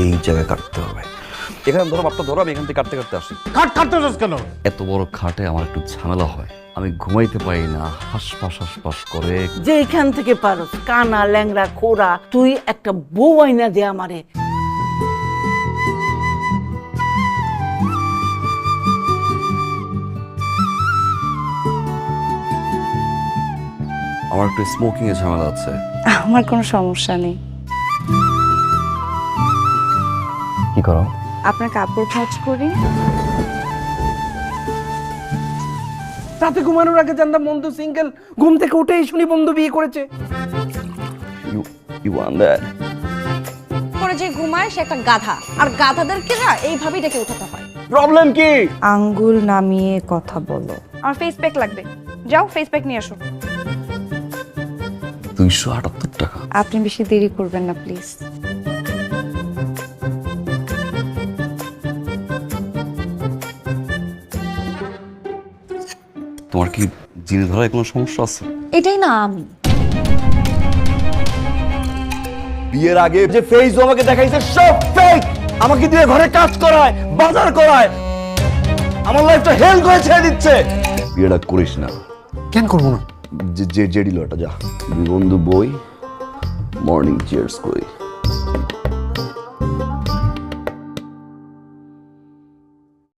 এই জায়গায় কাটতে হবে। এখানে ধরো মাপটা ধরো, আমি এখান থেকে কাটতে কাটতে আসি। কাটতে যাস কেন? এত বড় খাটে আমার একটু ঝামেলা হয়, আমি ঘুমাইতে পারি না, হাসপাস করে। যে এখান থেকে পারস কানা ল্যাংড়া খোরা, তুই একটা বউ আইনা দে আমারে। আমার একটু স্মোকিং এর ঝামেলা আছে। আমার কোনো সমস্যা নেই। কি করো? আপনার কাপড় ভাঁজ করি। রাতে ঘুমানোর আগে জানতাম বন্ধু সিঙ্গেল, ঘুম থেকে উঠেই শুনি বন্ধু বিয়ে করেছে। You want that? পরে যে ঘুমায় সে একটা গাধা, আর গাধাদেরকে না এইভাবেই ডেকে উঠাতে হয়। প্রবলেম কি? আঙ্গুল নামিয়ে কথা বলো। আমার ফেস প্যাক লাগবে, যাও ফেস প্যাক নিয়ে আসো। 278 টাকা। আপনি বেশি দেরি করবেন না প্লিজ। তোমার কি জিনে ধরায় কোনো সমস্যা আছে? এটাই না আমি। বিয়ের আগে যে ফেস আমাকে দেখাইছে সব ফেক। আমাকে দিয়ে ঘরে কাজ করায়, বাজার করায়, আমার লাইফটা হেল করে ছেড়ে দিচ্ছে। বিয়েটা করিস না। কেন করবো না? যে জেডি লটা যা, দুই বন্ধু বই, মর্নিং চিয়ার্স করি।